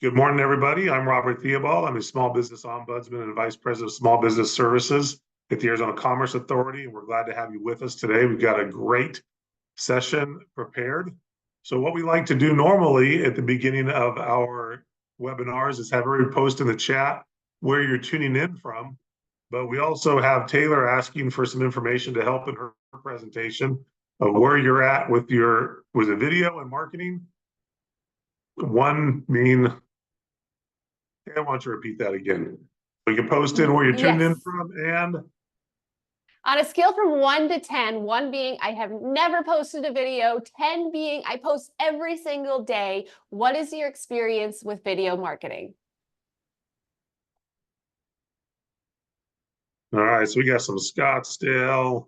Good morning, everybody. I'm Robert Theobald. I'm a small business ombudsman and vice president of small business services at the Arizona Commerce Authority. And we're glad to have you with us today. We've got a great session prepared. So what we like to do normally at the beginning of our webinars is have everybody post in the chat where you're tuning in from. But we also have Taylor asking for some information to help in her presentation of where you're at with your, was it video and marketing? One being, I want you to repeat that again. We can post in where you're tuned in from, and on a scale from 1 to 10, 1 being I have never posted a video, 10 being I post every single day, what is your experience with video marketing? All right, so we got some Scottsdale,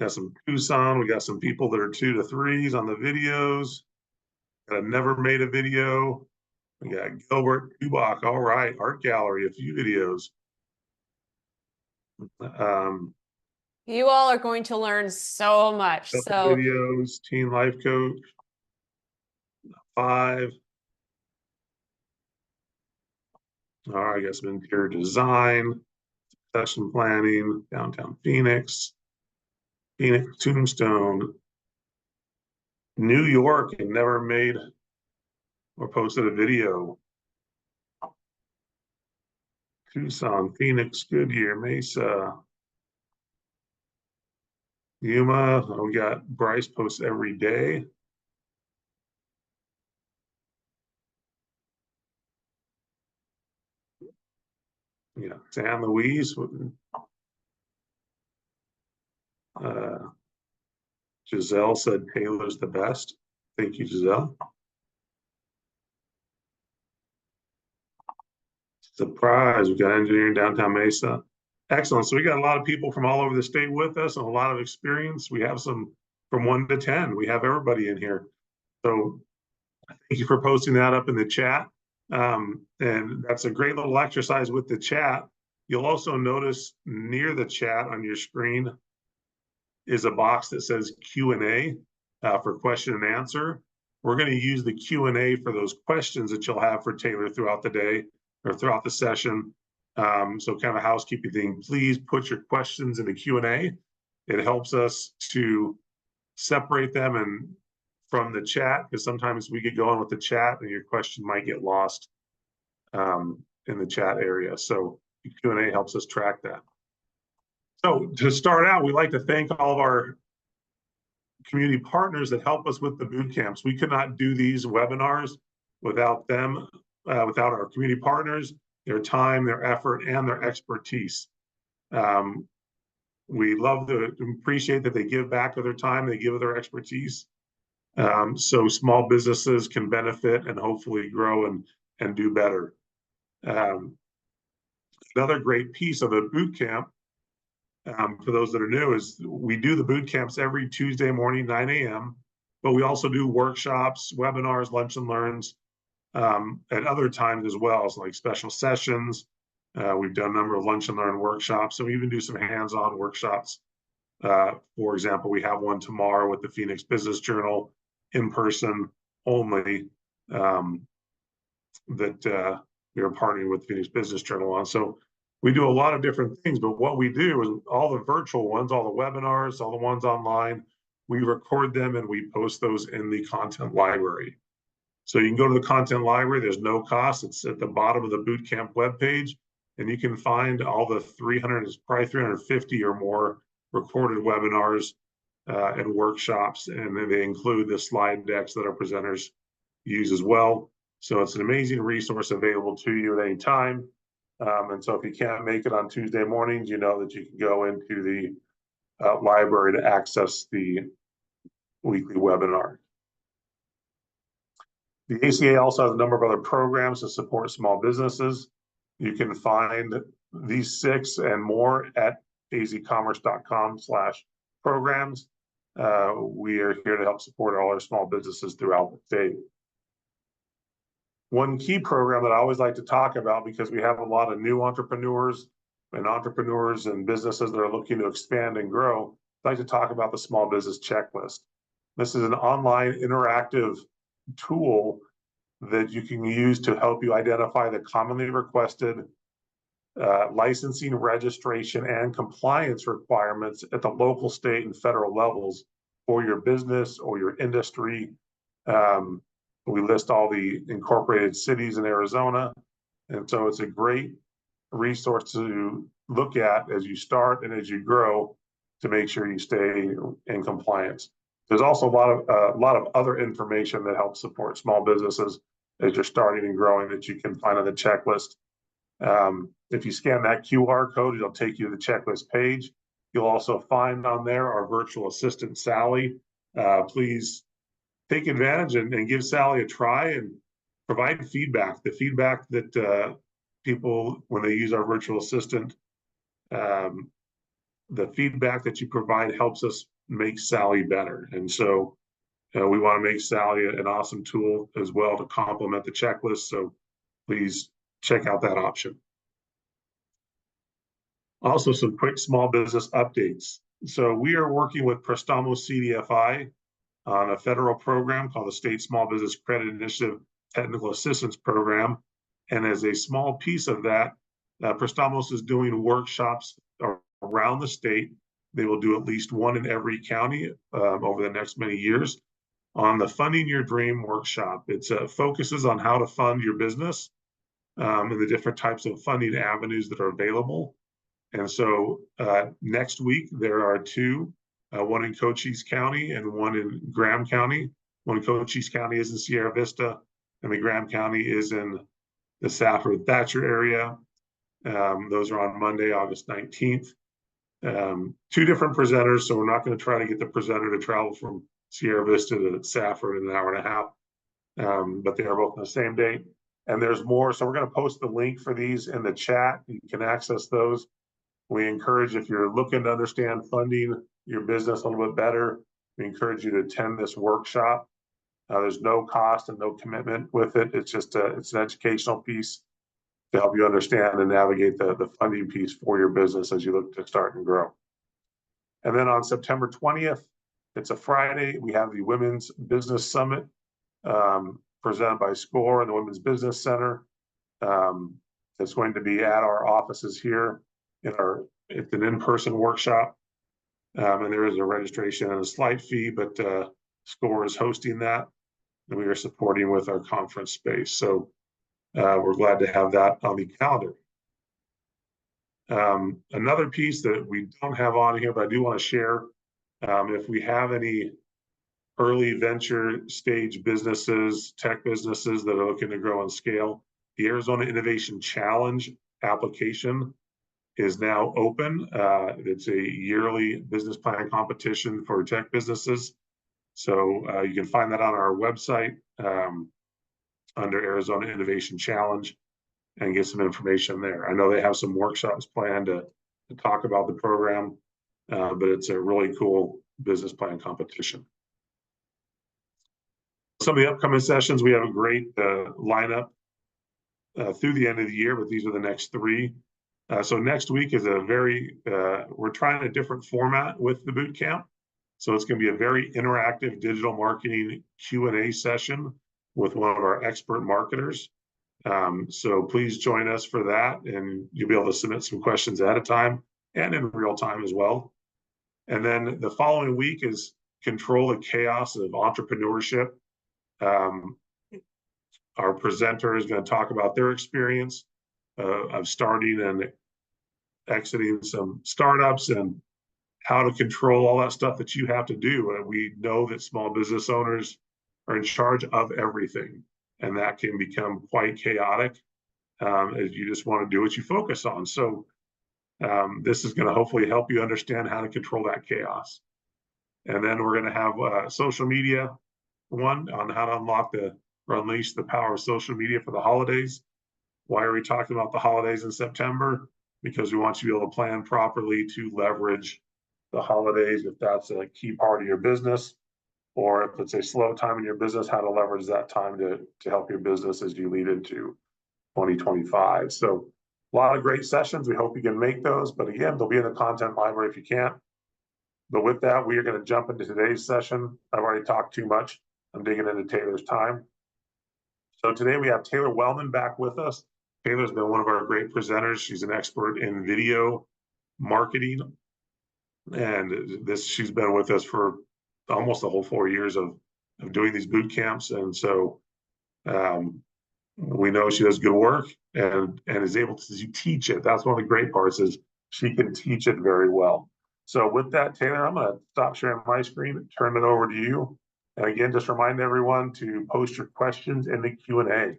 got some Tucson, we got some people that are 2 to 3s on the videos. Got a never made a video. We got Gilbert Dubach. All right, art gallery, a few videos. You all are going to learn so much. So videos, teen life coach, 5. All right, I got some interior design, succession planning, downtown Phoenix, Phoenix Tombstone, New York, and never made or posted a video. Tucson, Phoenix, Goodyear, Mesa, Yuma. We got Bryce posts every day. Yeah, San Luis. Giselle said Taylor's the best. Thank you, Giselle. Surprise, we got engineering downtown Mesa. Excellent. So we got a lot of people from all over the state with us and a lot of experience. We have some from 1 to 10. We have everybody in here. So thank you for posting that up in the chat. And that's a great little exercise with the chat. You'll also notice near the chat on your screen is a box that says Q&A for question and answer. We're going to use the Q&A for those questions that you'll have for Taylor throughout the day or throughout the session. So kind of a housekeeping thing, please put your questions in the Q&A. It helps us to separate them and from the chat, because sometimes we get going with the chat and your question might get lost in the chat area. So the Q&A helps us track that. So to start out, we'd like to thank all of our community partners that help us with the boot camps. We could not do these webinars without them, without our community partners, their time, their effort, and their expertise. We love to appreciate that they give back of their time, they give of their expertise, so small businesses can benefit and hopefully grow and do better. Another great piece of the boot camp, for those that are new, is we do the boot camps every Tuesday morning, 9 a.m., but we also do workshops, webinars, lunch and learns at other times as well, so like special sessions. We've done a number of lunch and learn workshops, and we even do some hands-on workshops. For example, we have one tomorrow with the Phoenix Business Journal, in person only, that we are partnering with Phoenix Business Journal on. So we do a lot of different things, but what we do is all the virtual ones, all the webinars, all the ones online, we record them and we post those in the content library. So you can go to the content library, there's no cost. It's at the bottom of the bootcamp webpage, and you can find all the probably 350 or more recorded webinars and workshops, and then they include the slide decks that our presenters use as well. So it's an amazing resource available to you at any time. And so if you can't make it on Tuesday mornings, you know that you can go into the library to access the weekly webinar. The ACA also has a number of other programs to support small businesses. You can find these 6 and more at azcommerce.com/programs. We are here to help support all our small businesses throughout the state. One key program that I always like to talk about, because we have a lot of new entrepreneurs and businesses that are looking to expand and grow, I'd like to talk about the Small Business Checklist. This is an online interactive tool that you can use to help you identify the commonly requested licensing, registration, and compliance requirements at the local, state, and federal levels for your business or your industry. We list all the incorporated cities in Arizona, and so it's a great resource to look at as you start and as you grow to make sure you stay in compliance. There's also a lot of other information that helps support small businesses as you're starting and growing that you can find on the checklist. If you scan that QR code, it'll take you to the checklist page. You'll also find on there our virtual assistant, Sally. Please take advantage and give Sally a try and provide feedback. The feedback that people, when they use our virtual assistant, the feedback that you provide helps us make Sally better. And so we want to make Sally an awesome tool as well to complement the checklist. So please check out that option. Also, some quick small business updates. So we are working with Prestamo CDFI on a federal program called the State Small Business Credit Initiative Technical Assistance Program. And as a small piece of that, Prestamos is doing workshops around the state. They will do at least one in every county over the next many years on the Funding Your Dream workshop. It focuses on how to fund your business and the different types of funding avenues that are available. And so next week, there are two, one in Cochise County and one in Graham County. One in Cochise County is in Sierra Vista, and the Graham County is in the Safford Thatcher area. Those are on Monday, August 19th. Two different presenters, so we're not going to try to get the presenter to travel from Sierra Vista to Safford in an hour and a half, but they are both on the same day. And there's more, so we're going to post the link for these in the chat. You can access those. We encourage, if you're looking to understand funding your business a little bit better, we encourage you to attend this workshop. There's no cost and no commitment with it. It's just it's an educational piece to help you understand and navigate the funding piece for your business as you look to start and grow. And then on September 20th, it's a Friday, we have the Women's Business Summit presented by SCORE and the Women's Business Center. It's going to be at our offices here. It's an in-person workshop, and there is a registration and a slight fee, but SCORE is hosting that, and we are supporting with our conference space. So we're glad to have that on the calendar. Another piece that we don't have on here, but I do want to share, if we have any early venture stage businesses, tech businesses that are looking to grow and scale, the Arizona Innovation Challenge application is now open. It's a yearly business plan competition for tech businesses. So you can find that on our website under Arizona Innovation Challenge and get some information there. I know they have some workshops planned to talk about the program, but it's a really cool business plan competition. Some of the upcoming sessions, we have a great lineup through the end of the year, but these are the next three. So next week is we're trying a different format with the boot camp. So it's going to be a very interactive digital marketing Q&A session with one of our expert marketers. So please join us for that, and you'll be able to submit some questions ahead of time and in real time as well. And then the following week is Control the Chaos of Entrepreneurship. Our presenter is going to talk about their experience of starting and exiting some startups and how to control all that stuff that you have to do. And we know that small business owners are in charge of everything, and that can become quite chaotic as you just want to do what you focus on. So this is going to hopefully help you understand how to control that chaos. And then we're going to have social media one on how to unleash the power of social media for the holidays. Why are we talking about the holidays in September? Because we want you to be able to plan properly to leverage the holidays if that's a key part of your business, or if it's a slow time in your business, how to leverage that time to help your business as you lead into 2025. So a lot of great sessions. We hope you can make those, but again, they'll be in the content library if you can't. But with that, we are going to jump into today's session. I've already talked too much. I'm digging into Taylor's time. So today we have Taylor Wellman back with us. Taylor's been one of our great presenters. She's an expert in video marketing. And she's been with us for almost the whole 4 years of doing these boot camps. And so we know she does good work and is able to teach it. That's one of the great parts is she can teach it very well. So with that, Taylor, I'm going to stop sharing my screen and turn it over to you. And again, just remind everyone to post your questions in the Q&A.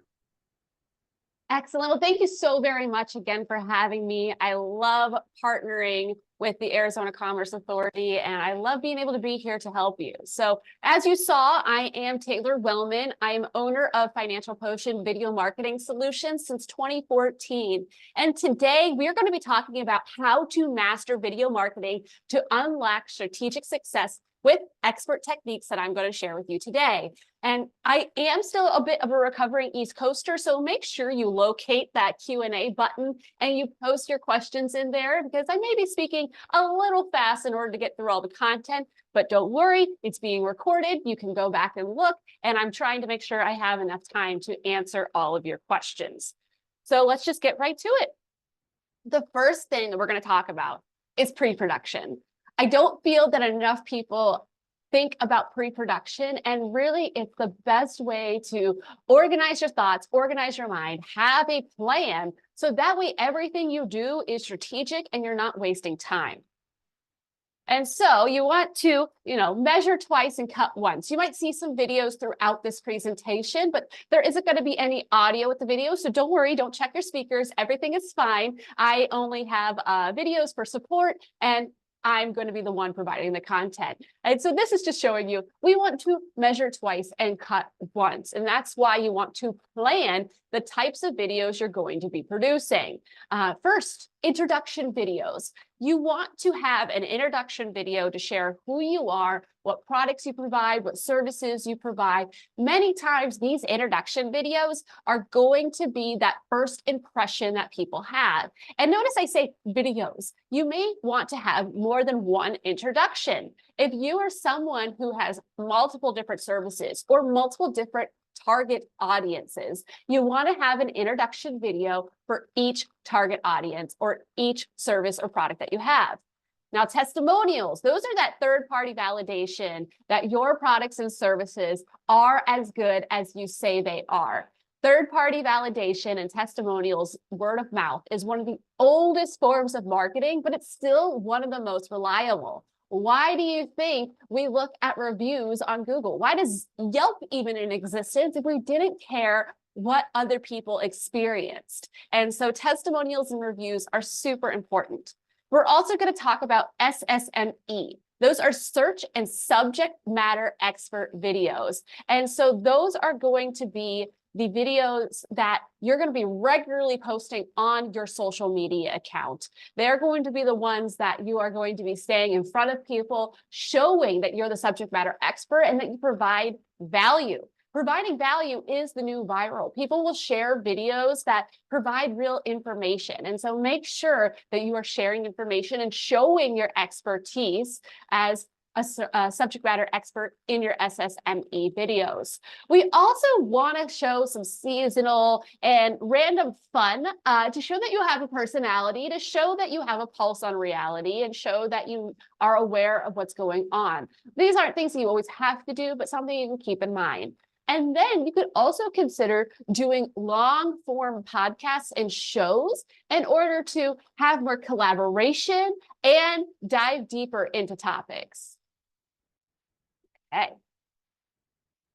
Excellent. Well, thank you so very much again for having me. I love partnering with the Arizona Commerce Authority, and I love being able to be here to help you. So as you saw, I am Taylor Wellman. I am owner of Financial Potion Video Marketing Solutions since 2014. And today we are going to be talking about how to master video marketing to unlock strategic success with expert techniques that I'm going to share with you today. And I am still a bit of a recovering East Coaster, so make sure you locate that Q&A button and you post your questions in there because I may be speaking a little fast in order to get through all the content, but don't worry, it's being recorded. You can go back and look, and I'm trying to make sure I have enough time to answer all of your questions. So let's just get right to it. The first thing that we're going to talk about is pre-production. I don't feel that enough people think about pre-production, and really it's the best way to organize your thoughts, organize your mind, have a plan, so that way everything you do is strategic and you're not wasting time. And so you want to, measure twice and cut once. You might see some videos throughout this presentation, but there isn't going to be any audio with the video. So don't worry, don't check your speakers. Everything is fine. I only have videos for support, and I'm going to be the one providing the content. And so this is just showing you, we want to measure twice and cut once. And that's why you want to plan the types of videos you're going to be producing. First, introduction videos. You want to have an introduction video to share who you are, what products you provide, what services you provide. Many times these introduction videos are going to be that first impression that people have. And notice I say videos. You may want to have more than one introduction. If you are someone who has multiple different services or multiple different target audiences, you want to have an introduction video for each target audience or each service or product that you have. Now, testimonials, those are that third-party validation that your products and services are as good as you say they are. Third-party validation and testimonials, word of mouth, is one of the oldest forms of marketing, but it's still one of the most reliable. Why do you think we look at reviews on Google? Why does Yelp even in existence if we didn't care what other people experienced? And so testimonials and reviews are super important. We're also going to talk about SSME. Those are search and subject matter expert videos. And so those are going to be the videos that you're going to be regularly posting on your social media account. They're going to be the ones that you are going to be staying in front of people, showing that you're the subject matter expert and that you provide value. Providing value is the new viral. People will share videos that provide real information. And so make sure that you are sharing information and showing your expertise as a subject matter expert in your SSME videos. We also want to show some seasonal and random fun to show that you have a personality, to show that you have a pulse on reality, and show that you are aware of what's going on. These aren't things that you always have to do, but something you can keep in mind. And then you could also consider doing long form podcasts and shows in order to have more collaboration and dive deeper into topics. Okay.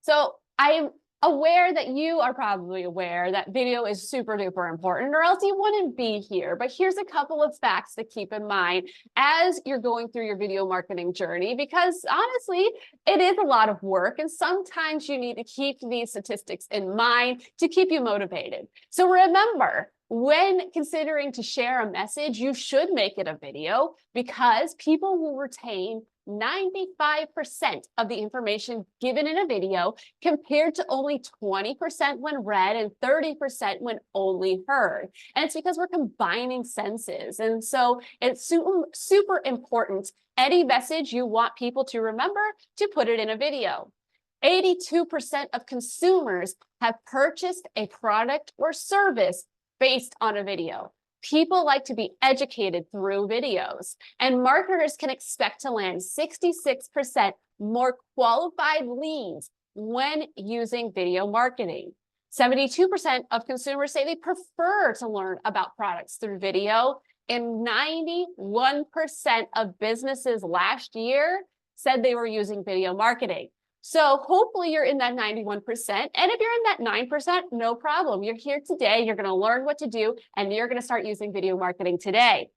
So I'm aware that you are probably aware that video is super duper important, or else you wouldn't be here. But here's a couple of facts to keep in mind as you're going through your video marketing journey, because honestly, it is a lot of work. And sometimes you need to keep these statistics in mind to keep you motivated. So remember, when considering to share a message, you should make it a video because people will retain 95% of the information given in a video compared to only 20% when read and 30% when only heard. And it's because we're combining senses. And so it's super important, any message you want people to remember, to put it in a video. 82% of consumers have purchased a product or service based on a video. People like to be educated through videos, and marketers can expect to land 66% more qualified leads when using video marketing. 72% of consumers say they prefer to learn about products through video, and 91% of businesses last year said they were using video marketing. So hopefully you're in that 91%. And if you're in that 9%, no problem. You're here today, you're going to learn what to do, and you're going to start using video marketing today.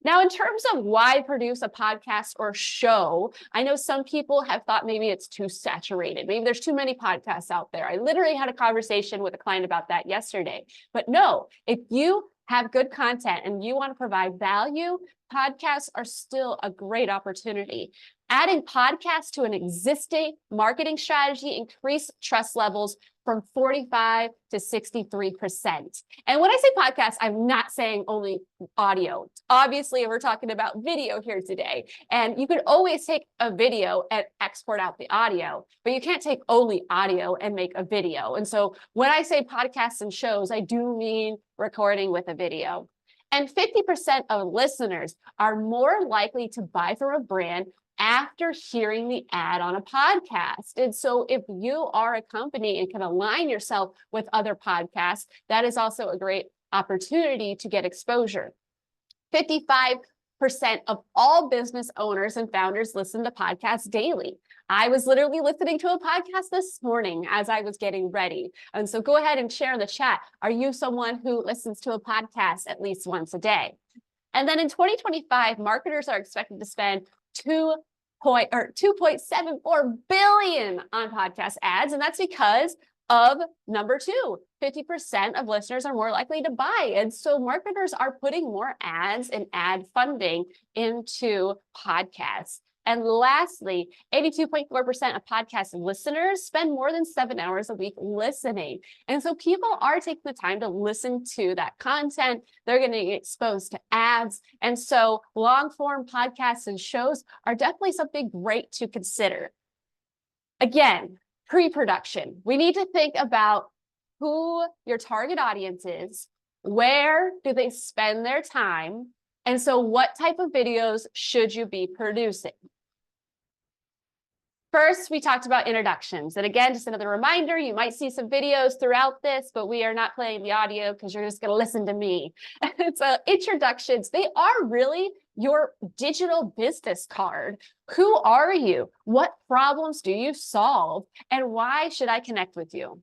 Now, in terms of why produce a podcast or show, I know some people have thought maybe it's too saturated. Maybe there's too many podcasts out there. I literally had a conversation with a client about that yesterday. But no, if you have good content and you want to provide value, podcasts are still a great opportunity. Adding podcasts to an existing marketing strategy increase trust levels from 45 to 63%. And when I say podcast, I'm not saying only audio. Obviously, we're talking about video here today. And you could always take a video and export out the audio, but you can't take only audio and make a video. And so when I say podcasts and shows, I do mean recording with a video. And 50% of listeners are more likely to buy from a brand after hearing the ad on a podcast. And so if you are a company and can align yourself with other podcasts, that is also a great opportunity to get exposure. 55% of all business owners and founders listen to podcasts daily. I was literally listening to a podcast this morning as I was getting ready. And so go ahead and share in the chat. Are you someone who listens to a podcast at least once a day? And then in 2025, marketers are expected to spend $2.74 billion on podcast ads. And that's because of number two, 50% of listeners are more likely to buy. And so marketers are putting more ads and ad funding into podcasts. And lastly, 82.4% of podcast listeners spend more than 7 hours a week listening. And so people are taking the time to listen to that content. They're going to get exposed to ads. And so long form podcasts and shows are definitely something great to consider. Again, pre-production. We need to think about who your target audience is, where do they spend their time, and so what type of videos should you be producing? First, we talked about introductions. And again, just another reminder, you might see some videos throughout this, but we are not playing the audio because you're just going to listen to me. So introductions, they are really your digital business card. Who are you? What problems do you solve? And why should I connect with you?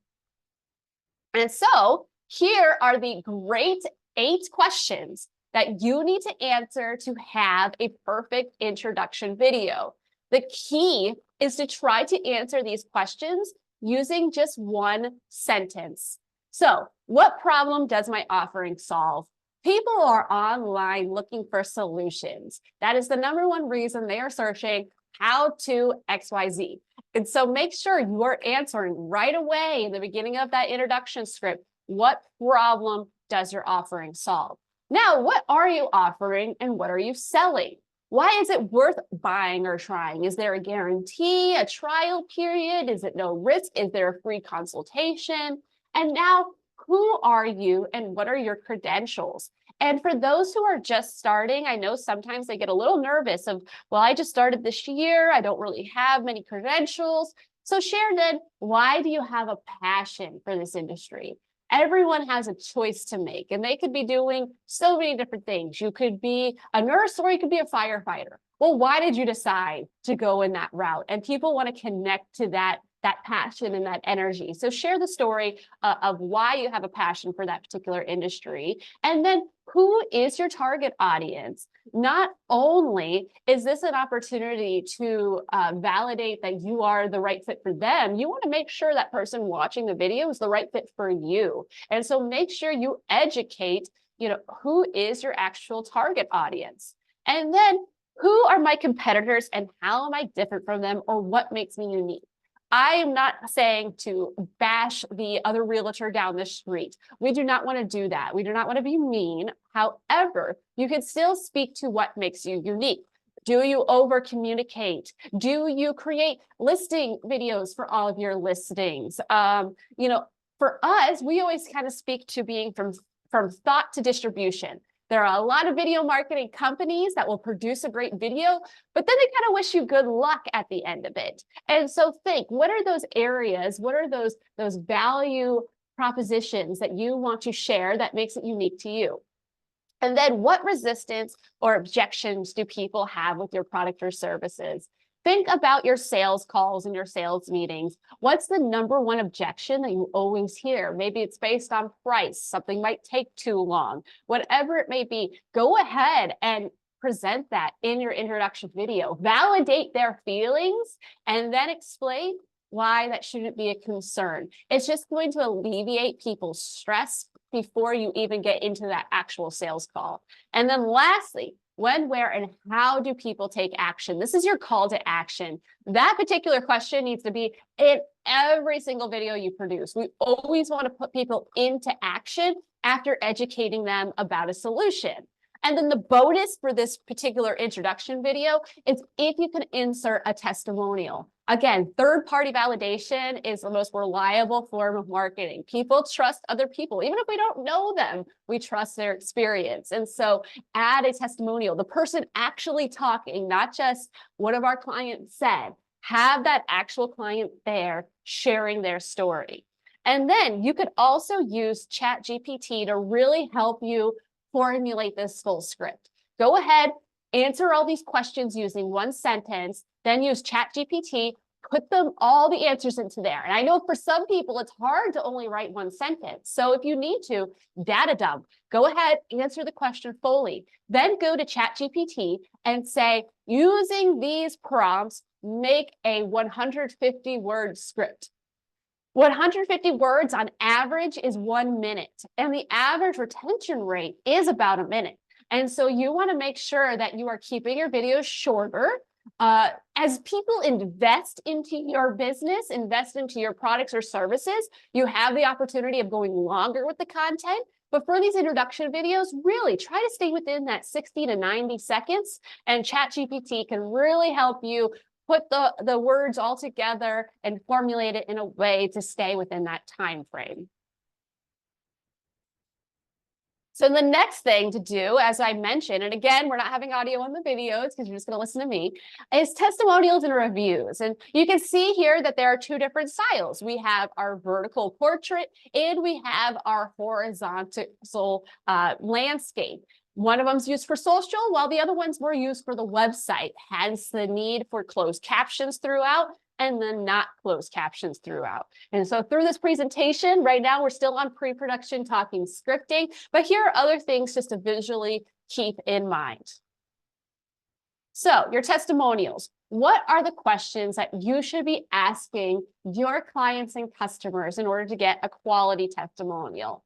And so here are the great 8 questions that you need to answer to have a perfect introduction video. The key is to try to answer these questions using just one sentence. So, what problem does my offering solve? People are online looking for solutions. That is the #1 reason they are searching how to XYZ. And so make sure you are answering right away in the beginning of that introduction script, what problem does your offering solve? Now, what are you offering and what are you selling? Why is it worth buying or trying? Is there a guarantee, a trial period? Is it no risk? Is there a free consultation? And now, who are you and what are your credentials? And for those who are just starting, I know sometimes they get a little nervous of, well, I just started this year. I don't really have many credentials. So share then, why do you have a passion for this industry? Everyone has a choice to make, and they could be doing so many different things. You could be a nurse or you could be a firefighter. Well, why did you decide to go in that route? And people want to connect to that passion and that energy. So share the story of why you have a passion for that particular industry. And then who is your target audience? Not only is this an opportunity to validate that you are the right fit for them, you want to make sure that person watching the video is the right fit for you. And so make sure you educate, who is your actual target audience? And then who are my competitors and how am I different from them, or what makes me unique? I am not saying to bash the other realtor down the street. We do not want to do that. We do not want to be mean. However, you can still speak to what makes you unique. Do you over communicate? Do you create listing videos for all of your listings? For us, we always kind of speak to being from thought to distribution. There are a lot of video marketing companies that will produce a great video, but then they kind of wish you good luck at the end of it. And so think, what are those areas? What are those value propositions that you want to share that makes it unique to you? And then what resistance or objections do people have with your product or services? Think about your sales calls and your sales meetings. What's the number one objection that you always hear? Maybe it's based on price. Something might take too long. Whatever it may be, go ahead and present that in your introduction video. Validate their feelings and then explain why that shouldn't be a concern. It's just going to alleviate people's stress before you even get into that actual sales call. And then lastly, when, where, and how do people take action? This is your call to action. That particular question needs to be in every single video you produce. We always want to put people into action after educating them about a solution. And then the bonus for this particular introduction video is if you can insert a testimonial. Again, third-party validation is the most reliable form of marketing. People trust other people. Even if we don't know them, we trust their experience. And so add a testimonial, the person actually talking, not just what of our clients said. Have that actual client there sharing their story. And then you could also use ChatGPT to really help you formulate this full script. Go ahead, answer all these questions using one sentence, then use ChatGPT, put all the answers into there. And I know for some people, it's hard to only write one sentence. So if you need to, data dump, go ahead, answer the question fully. Then go to ChatGPT and say, using these prompts, make a 150-word script. 150 words on average is 1 minute, and the average retention rate is about a minute. And so you want to make sure that you are keeping your videos shorter. As people invest into your business, invest into your products or services, you have the opportunity of going longer with the content. But for these introduction videos, really try to stay within that 60 to 90 seconds, and ChatGPT can really help you put the words all together and formulate it in a way to stay within that time frame. So the next thing to do, as I mentioned, and again, we're not having audio on the videos because you're just going to listen to me, is testimonials and reviews. And you can see here that there are two different styles. We have our vertical portrait and we have our horizontal landscape. One of them's used for social, while the other ones were used for the website, hence the need for closed captions throughout and then not closed captions throughout. And so through this presentation, right now we're still on pre-production talking scripting, but here are other things just to visually keep in mind. So your testimonials. What are the questions that you should be asking your clients and customers in order to get a quality testimonial?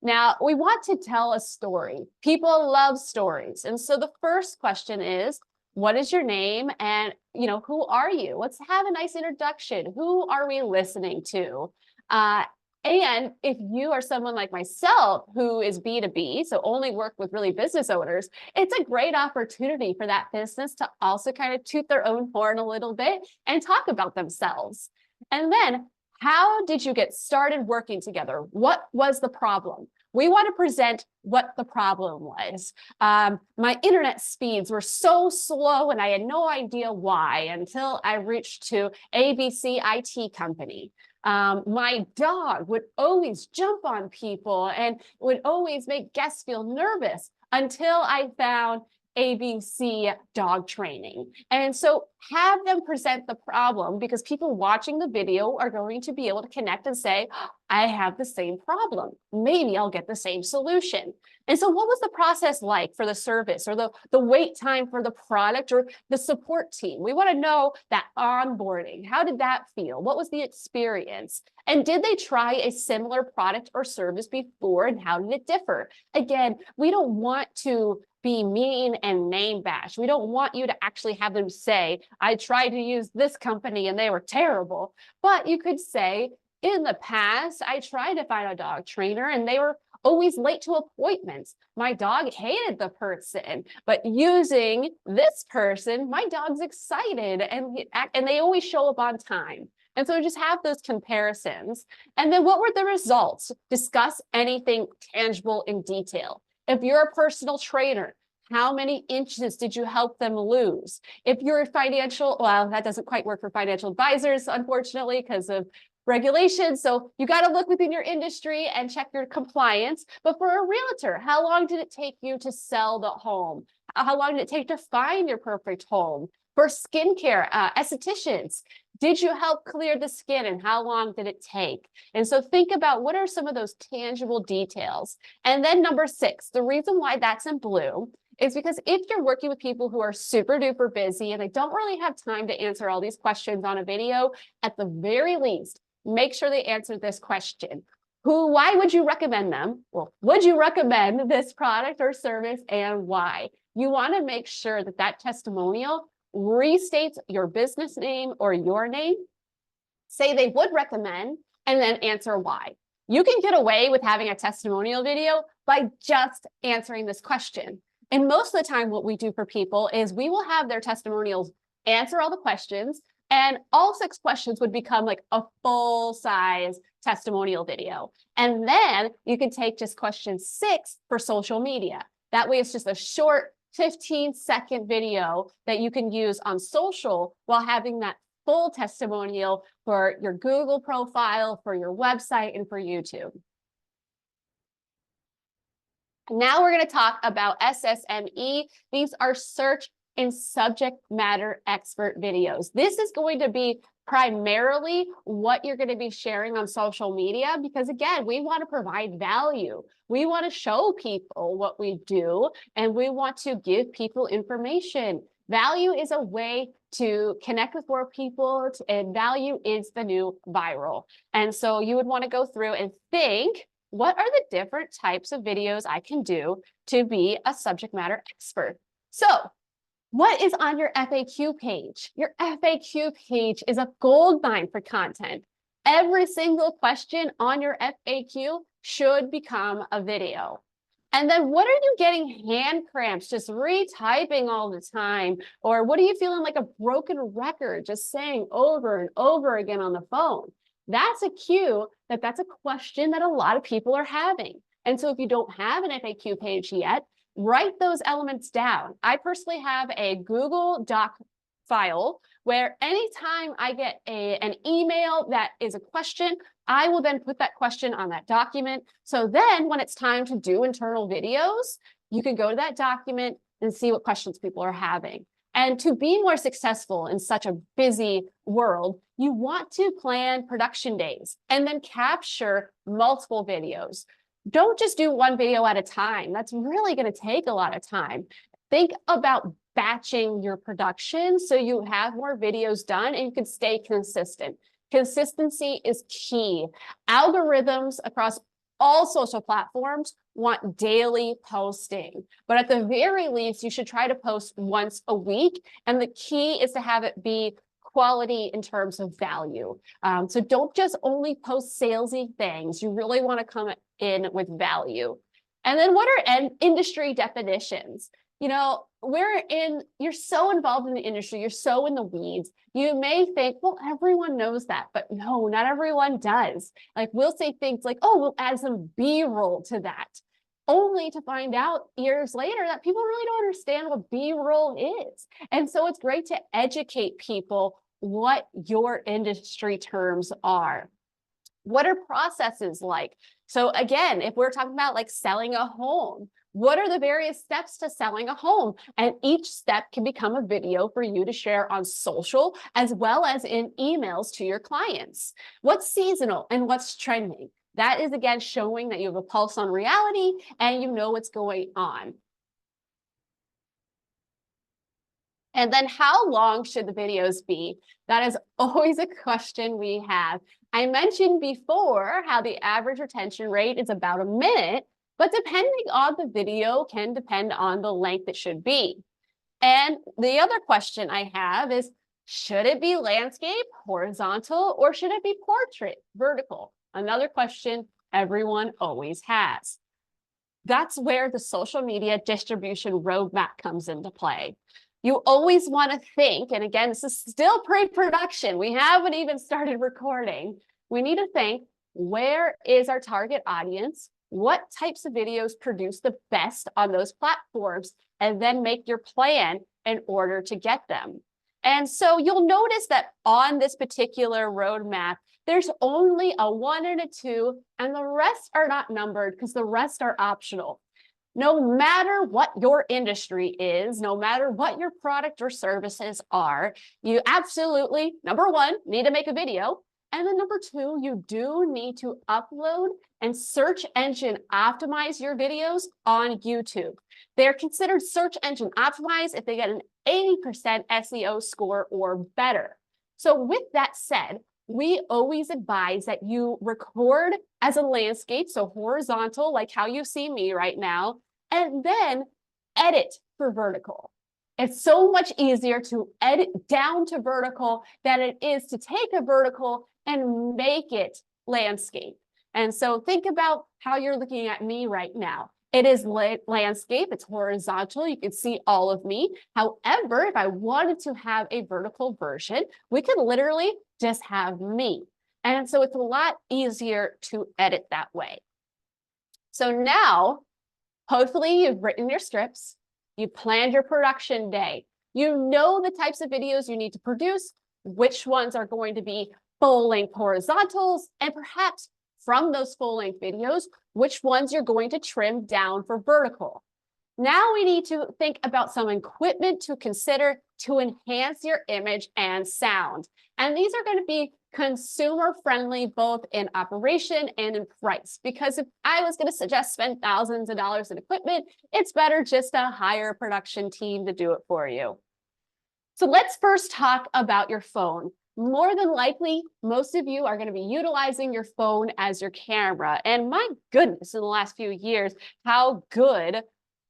Now, we want to tell a story. People love stories. And so the first question is, what is your name? And, who are you? Let's have a nice introduction. Who are we listening to? And if you are someone like myself who is B2B, so only work with really business owners, it's a great opportunity for that business to also kind of toot their own horn a little bit and talk about themselves. And then, how did you get started working together? What was the problem? We want to present what the problem was. My internet speeds were so slow and I had no idea why until I reached to ABC IT company. My dog would always jump on people and would always make guests feel nervous until I found ABC dog training. And so have them present the problem, because people watching the video are going to be able to connect and say, I have the same problem. Maybe I'll get the same solution. And so what was the process like for the service or the wait time for the product or the support team? We want to know that onboarding. How did that feel? What was the experience? And did they try a similar product or service before, and how did it differ? Again, we don't want to be mean and name bash. We don't want you to actually have them say, I tried to use this company and they were terrible. But you could say, in the past, I tried to find a dog trainer and they were always late to appointments. My dog hated the person, but using this person, my dog's excited and they always show up on time. And so just have those comparisons. And then what were the results? Discuss anything tangible in detail. If you're a personal trainer, how many inches did you help them lose? If you're a financial, well, that doesn't quite work for financial advisors, unfortunately, because of regulations. So you got to look within your industry and check your compliance. But for a realtor, how long did it take you to sell the home? How long did it take to find your perfect home? For skincare, estheticians, did you help clear the skin and how long did it take? And so think about what are some of those tangible details. And then number 6, the reason why that's in blue is because if you're working with people who are super duper busy and they don't really have time to answer all these questions on a video, at the very least, make sure they answer this question. Why would you recommend them? Well, would you recommend this product or service and why? You want to make sure that that testimonial restates your business name or your name, say they would recommend, and then answer why. You can get away with having a testimonial video by just answering this question. And most of the time, what we do for people is we will have their testimonials answer all the questions, and all 6 questions would become like a full-size testimonial video. And then you can take just question 6 for social media. That way, it's just a short 15-second video that you can use on social while having that full testimonial for your Google profile, for your website, and for YouTube. Now we're going to talk about SSME. These are search and subject matter expert videos. This is going to be primarily what you're going to be sharing on social media because, again, we want to provide value. We want to show people what we do, and we want to give people information. Value is a way to connect with more people, and value is the new viral. And so you would want to go through and think, what are the different types of videos I can do to be a subject matter expert? So what is on your FAQ page? Your FAQ page is a goldmine for content. Every single question on your FAQ should become a video. And then what are you getting hand cramps, just retyping all the time? Or what are you feeling like a broken record, just saying over and over again on the phone? That's a cue that that's a question that a lot of people are having. And so if you don't have an FAQ page yet, write those elements down. I personally have a Google Doc file where anytime I get an email that is a question, I will then put that question on that document. So then when it's time to do internal videos, you can go to that document and see what questions people are having. And to be more successful in such a busy world, you want to plan production days and then capture multiple videos. Don't just do one video at a time. That's really going to take a lot of time. Think about batching your production so you have more videos done and you can stay consistent. Consistency is key. Algorithms across all social platforms want daily posting, but at the very least, you should try to post once a week. And the key is to have it be quality in terms of value. So don't just only post salesy things. You really want to come in with value. And then what are industry definitions? You know, you're so involved in the industry, you're so in the weeds. You may think, well, everyone knows that, but no, not everyone does. Like we'll say things like, oh, we'll add some B-roll to that, only to find out years later that people really don't understand what B-roll is. And so it's great to educate people what your industry terms are. What are processes like? So again, if we're talking about like selling a home, what are the various steps to selling a home? And each step can become a video for you to share on social as well as in emails to your clients. What's seasonal and what's trending? That is, again, showing that you have a pulse on reality and you know what's going on. And then how long should the videos be? That is always a question we have. I mentioned before how the average retention rate is about a minute, but depending on the video can depend on the length it should be. And the other question I have is, should it be landscape, horizontal, or should it be portrait, vertical? Another question everyone always has. That's where the social media distribution roadmap comes into play. You always want to think, and again, this is still pre-production. We haven't even started recording. We need to think, where is our target audience? What types of videos produce the best on those platforms? And then make your plan in order to get them. And so you'll notice that on this particular roadmap, there's only a 1 and a 2, and the rest are not numbered because the rest are optional. No matter what your industry is, no matter what your product or services are, you absolutely, number 1, need to make a video. And then number 2, you do need to upload and search engine optimize your videos on YouTube. They're considered search engine optimized if they get an 80% SEO score or better. So with that said, we always advise that you record as a landscape, so horizontal, like how you see me right now, and then edit for vertical. It's so much easier to edit down to vertical than it is to take a vertical and make it landscape. And so think about how you're looking at me right now. It is landscape, it's horizontal, you can see all of me. However, if I wanted to have a vertical version, we could literally just have me. And so it's a lot easier to edit that way. So now, hopefully you've written your scripts, you planned your production day, you know the types of videos you need to produce, which ones are going to be full-length horizontals, and perhaps from those full-length videos, which ones you're going to trim down for vertical. Now we need to think about some equipment to consider to enhance your image and sound. And these are going to be consumer friendly, both in operation and in price. Because if I was going to suggest spend thousands of dollars in equipment, it's better just to hire a production team to do it for you. So let's first talk about your phone. More than likely, most of you are going to be utilizing your phone as your camera. And my goodness, in the last few years, how good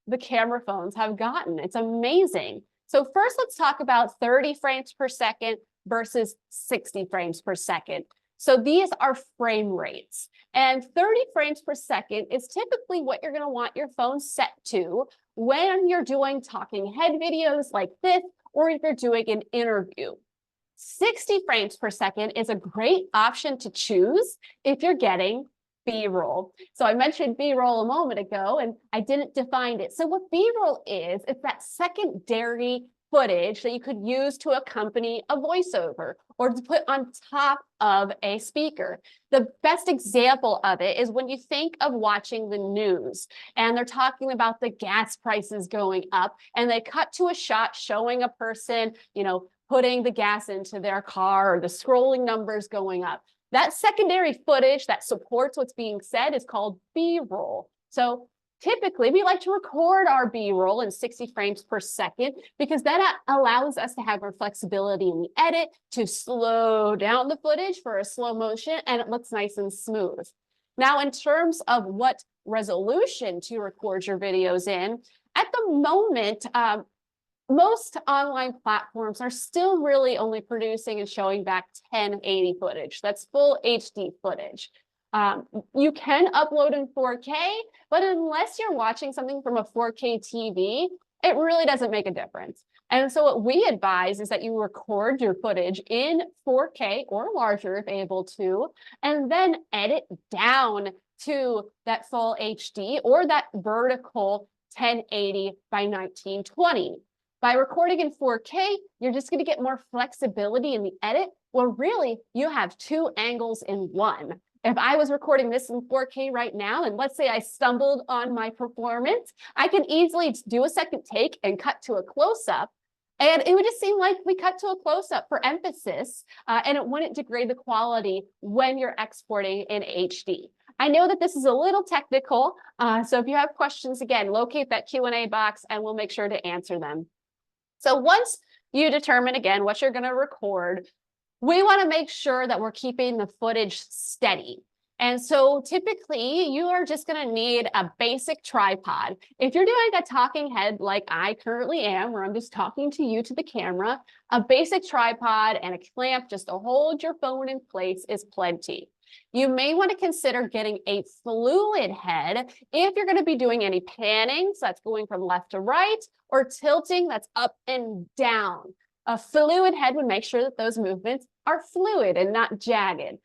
the camera phones have gotten. It's amazing. So first, let's talk about 30 frames per second versus 60 frames per second. So these are frame rates. And 30 frames per second is typically what you're going to want your phone set to when you're doing talking head videos like this, or if you're doing an interview. 60 frames per second is a great option to choose if you're getting B-roll. So I mentioned B-roll a moment ago, and I didn't define it. So what B-roll is, it's that secondary footage that you could use to accompany a voiceover or to put on top of a speaker. The best example of it is when you think of watching the news and they're talking about the gas prices going up, and they cut to a shot showing a person, putting the gas into their car, or the scrolling numbers going up. That secondary footage that supports what's being said is called B-roll. So typically we like to record our B-roll in 60 frames per second because that allows us to have our flexibility in the edit to slow down the footage for a slow motion, and it looks nice and smooth. Now, in terms of what resolution to record your videos in, at the moment, most online platforms are still really only producing and showing back 1080 footage. That's full HD footage. You can upload in 4K, but unless you're watching something from a 4K TV, it really doesn't make a difference. And so what we advise is that you record your footage in 4K or larger if able to, and then edit down to that full HD or that vertical 1080 by 1920. By recording in 4K, you're just going to get more flexibility in the edit. Well, really, you have two angles in one. If I was recording this in 4K right now, and let's say I stumbled on my performance, I can easily do a second take and cut to a close-up. And it would just seem like we cut to a close-up for emphasis, and it wouldn't degrade the quality when you're exporting in HD. I know that this is a little technical, so if you have questions, again, locate that Q&A box and we'll make sure to answer them. So once you determine, again, what you're going to record, we want to make sure that we're keeping the footage steady. And so typically you are just going to need a basic tripod. If you're doing a talking head like I currently am, where I'm just talking to you to the camera, a basic tripod and a clamp just to hold your phone in place is plenty. You may want to consider getting a fluid head if you're going to be doing any panning, so that's going from left to right, or tilting, that's up and down. A fluid head would make sure that those movements are fluid and not jagged.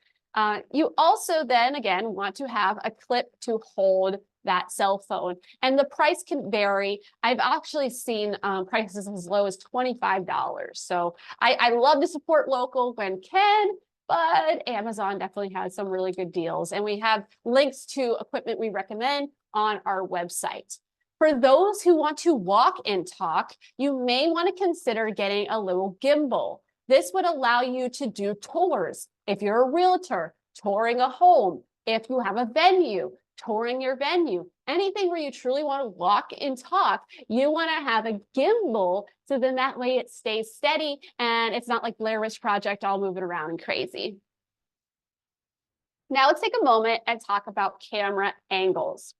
You also then, again, want to have a clip to hold that cell phone, and the price can vary. I've actually seen prices as low as $25. So I love to support local when can, but Amazon definitely has some really good deals, and we have links to equipment we recommend on our website. For those who want to walk and talk, you may want to consider getting a little gimbal. This would allow you to do tours. If you're a realtor, touring a home, if you have a venue, touring your venue, anything where you truly want to walk and talk, you want to have a gimbal, so then that way it stays steady and it's not like Blair Witch Project all moving around and crazy. Now let's take a moment and talk about camera angles.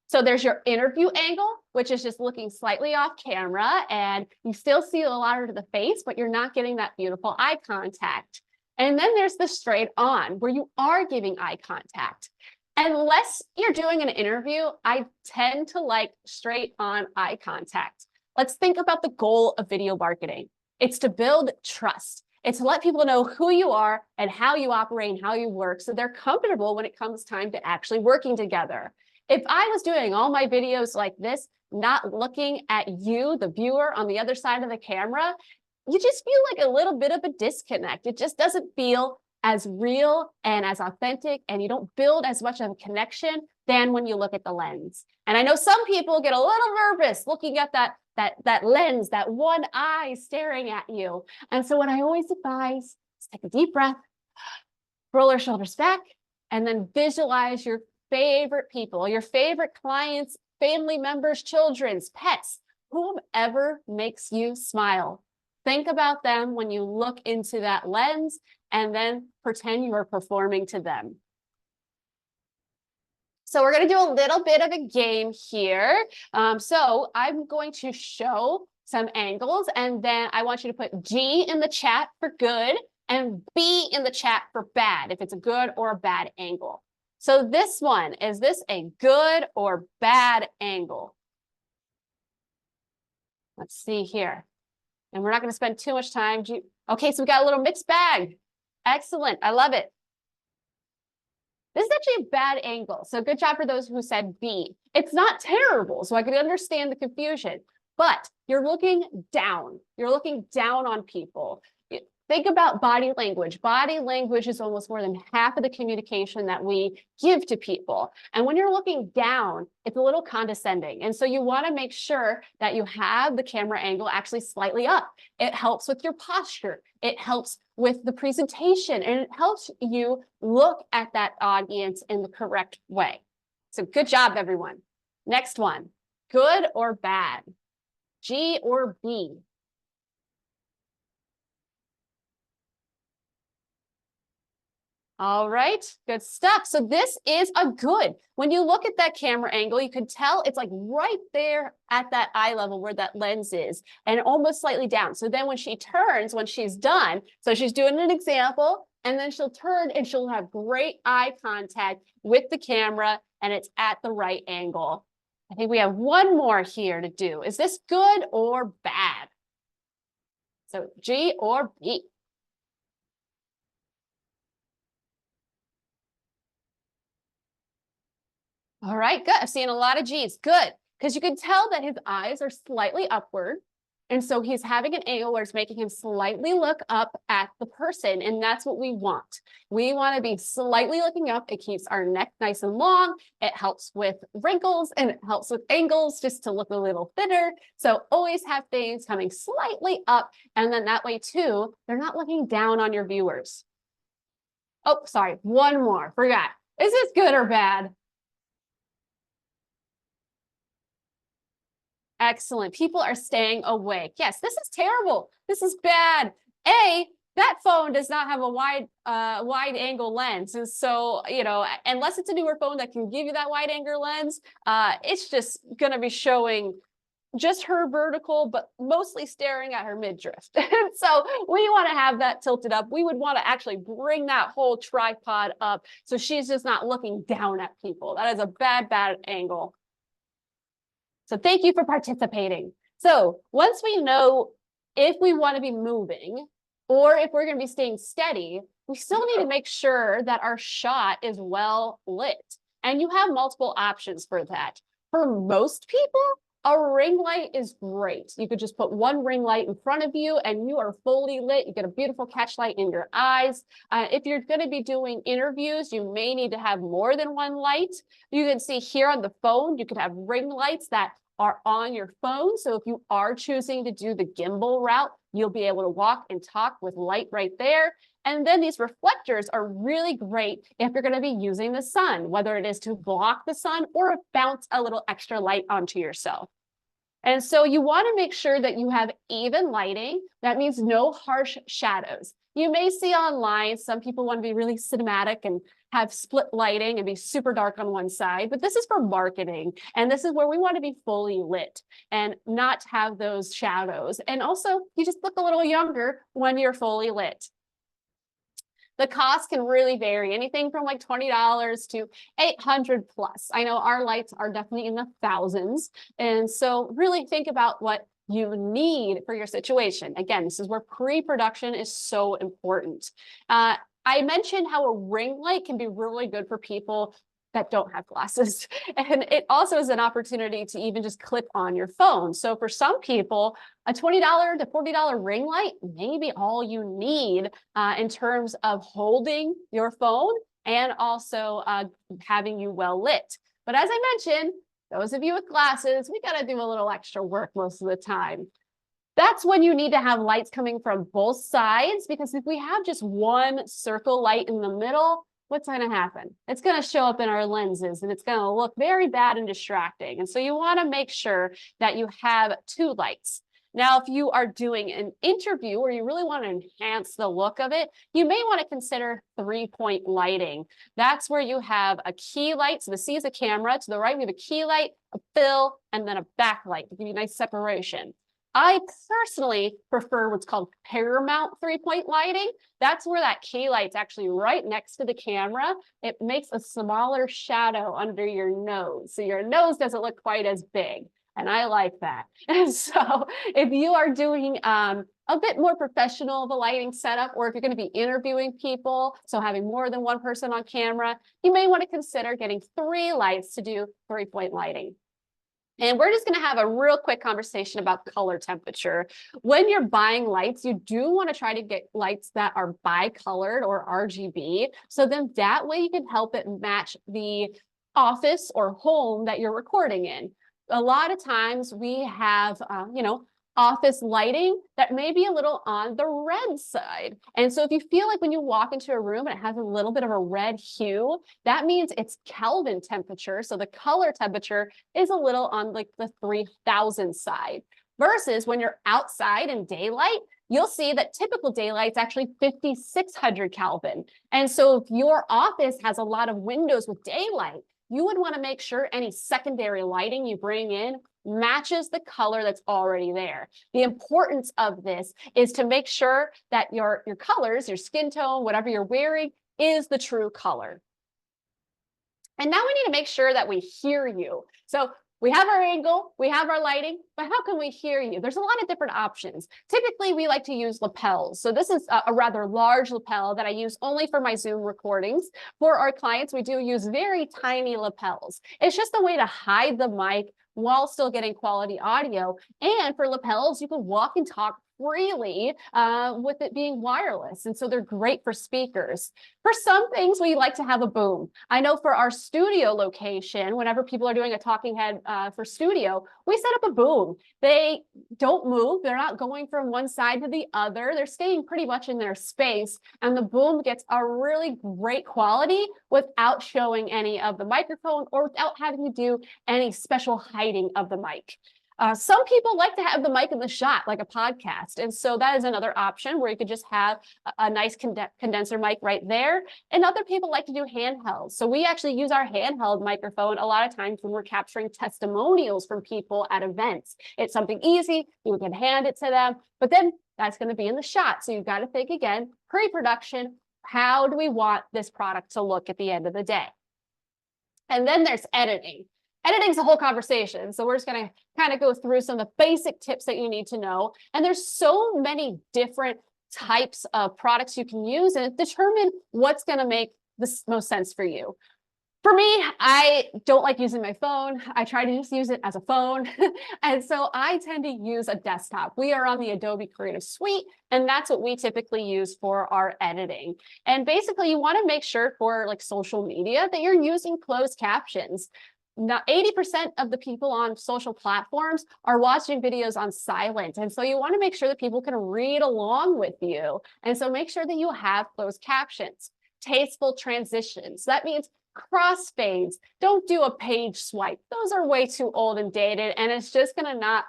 So there's your interview angle, which is just looking slightly off camera, and you still see a lot of the face, but you're not getting that beautiful eye contact. And then there's the straight on, where you are giving eye contact. Unless you're doing an interview, I tend to like straight on eye contact. Let's think about the goal of video marketing. It's to build trust. It's to let people know who you are and how you operate and how you work, so they're comfortable when it comes time to actually working together. If I was doing all my videos like this, not looking at you, the viewer on the other side of the camera, you just feel like a little bit of a disconnect. It just doesn't feel as real and as authentic, and you don't build as much of a connection than when you look at the lens. And I know some people get a little nervous looking at that lens, that one eye staring at you. And so what I always advise is take a deep breath, roll your shoulders back, and then visualize your favorite people, your favorite clients, family members, children's, pets, whomever makes you smile. Think about them when you look into that lens, and then pretend you are performing to them. So we're going to do a little bit of a game here. So I'm going to show some angles, and then I want you to put G in the chat for good and B in the chat for bad, if it's a good or a bad angle. So this one, is this a good or bad angle? Let's see here. And we're not going to spend too much time. Okay, so we got a little mixed bag. Excellent. I love it. This is actually a bad angle. So good job for those who said B. It's not terrible, so I can understand the confusion, but you're looking down. You're looking down on people. Think about body language. Body language is almost more than half of the communication that we give to people. And when you're looking down, it's a little condescending. And so you want to make sure that you have the camera angle actually slightly up. It helps with your posture. It helps with the presentation, and it helps you look at that audience in the correct way. So good job, everyone. Next one, good or bad? G or B? All right, good stuff. So this is a good. When you look at that camera angle, you can tell it's like right there at that eye level where that lens is, and almost slightly down. So then when she turns, when she's done, so she's doing an example, and then she'll turn and she'll have great eye contact with the camera, and it's at the right angle. I think we have one more here to do. Is this good or bad? So G or B? All right, good. I'm seeing a lot of G's. Good, because you can tell that his eyes are slightly upward. And so he's having an angle where it's making him slightly look up at the person. And that's what we want. We want to be slightly looking up. It keeps our neck nice and long. It helps with wrinkles, and it helps with angles just to look a little thinner. So always have things coming slightly up. And then that way too, they're not looking down on your viewers. Oh, sorry. One more. Forgot. Is this good or bad? Excellent. People are staying awake. Yes, this is terrible. This is bad. That phone does not have a wide angle lens. And so, unless it's a newer phone that can give you that wide angle lens, it's just going to be showing just her vertical, but mostly staring at her midriff. And so we want to have that tilted up. We would want to actually bring that whole tripod up so she's just not looking down at people. That is a bad, bad angle. So thank you for participating. So once we know if we want to be moving or if we're going to be staying steady, we still need to make sure that our shot is well lit. And you have multiple options for that. For most people, a ring light is great. You could just put one ring light in front of you and you are fully lit. You get a beautiful catch light in your eyes. If you're going to be doing interviews, you may need to have more than one light. You can see here on the phone, you could have ring lights that are on your phone. So if you are choosing to do the gimbal route, you'll be able to walk and talk with light right there. And then these reflectors are really great if you're going to be using the sun, whether it is to block the sun or bounce a little extra light onto yourself. And so you want to make sure that you have even lighting. That means no harsh shadows. You may see online, some people want to be really cinematic and have split lighting and be super dark on one side, but this is for marketing. And this is where we want to be fully lit and not have those shadows. And also, you just look a little younger when you're fully lit. The cost can really vary, anything from like $20 to $800 plus. I know our lights are definitely in the thousands. And so really think about what you need for your situation. Again, this is where pre-production is so important. I mentioned how a ring light can be really good for people that don't have glasses. And it also is an opportunity to even just clip on your phone. So for some people, a $20 to $40 ring light may be all you need in terms of holding your phone and also having you well lit. But as I mentioned, those of you with glasses, we got to do a little extra work most of the time. That's when you need to have lights coming from both sides, because if we have just one circle light in the middle, what's going to happen? It's going to show up in our lenses and it's going to look very bad and distracting. And so you want to make sure that you have two lights. Now, if you are doing an interview or you really want to enhance the look of it, you may want to consider 3-point lighting. That's where you have a key light. So the C is a camera. To the right, we have a key light, a fill, and then a backlight to give you a nice separation. I personally prefer what's called paramount 3-point lighting. That's where that key light's actually right next to the camera. It makes a smaller shadow under your nose. So your nose doesn't look quite as big. And I like that. And so if you are doing a bit more professional of a lighting setup, or if you're going to be interviewing people, so having more than one person on camera, you may want to consider getting 3 lights to do 3-point lighting. And we're just going to have a real quick conversation about color temperature. When you're buying lights, you do want to try to get lights that are bi-colored or RGB. So then that way you can help it match the office or home that you're recording in. A lot of times we have, office lighting that may be a little on the red side. And so if you feel like when you walk into a room and it has a little bit of a red hue, that means it's Kelvin temperature. So the color temperature is a little on like the 3000 side. Versus when you're outside in daylight, you'll see that typical daylight's actually 5600 Kelvin. And so if your office has a lot of windows with daylight, you would want to make sure any secondary lighting you bring in matches the color that's already there. The importance of this is to make sure that your colors, your skin tone, whatever you're wearing, is the true color. And now we need to make sure that we hear you. So we have our angle, we have our lighting, but how can we hear you? There's a lot of different options. Typically, we like to use lapels. So this is a rather large lapel that I use only for my Zoom recordings. For our clients, we do use very tiny lapels. It's just a way to hide the mic while still getting quality audio. And for lapels, you can walk and talk freely with it being wireless. And so they're great for speakers. For some things, we like to have a boom. I know for our studio location, whenever people are doing a talking head for studio, we set up a boom. They don't move. They're not going from one side to the other. They're staying pretty much in their space. And the boom gets a really great quality without showing any of the microphone or without having to do any special hiding of the mic. Some people like to have the mic in the shot, like a podcast. And so that is another option where you could just have a nice condenser mic right there. And other people like to do handhelds. So we actually use our handheld microphone a lot of times when we're capturing testimonials from people at events. It's something easy, you can hand it to them, but then that's going to be in the shot. So you've got to think again, pre-production, how do we want this product to look at the end of the day? And then there's editing. Editing is a whole conversation. So we're just going to kind of go through some of the basic tips that you need to know. And there's so many different types of products you can use and determine what's going to make the most sense for you. For me, I don't like using my phone. I try to just use it as a phone. And so I tend to use a desktop. We are on the Adobe Creative Suite, and that's what we typically use for our editing. And basically, you want to make sure for like social media that you're using closed captions. Now, 80% of the people on social platforms are watching videos on silent. And so you want to make sure that people can read along with you. And so make sure that you have closed captions. Tasteful transitions. That means crossfades. Don't do a page swipe. Those are way too old and dated, and it's just going to not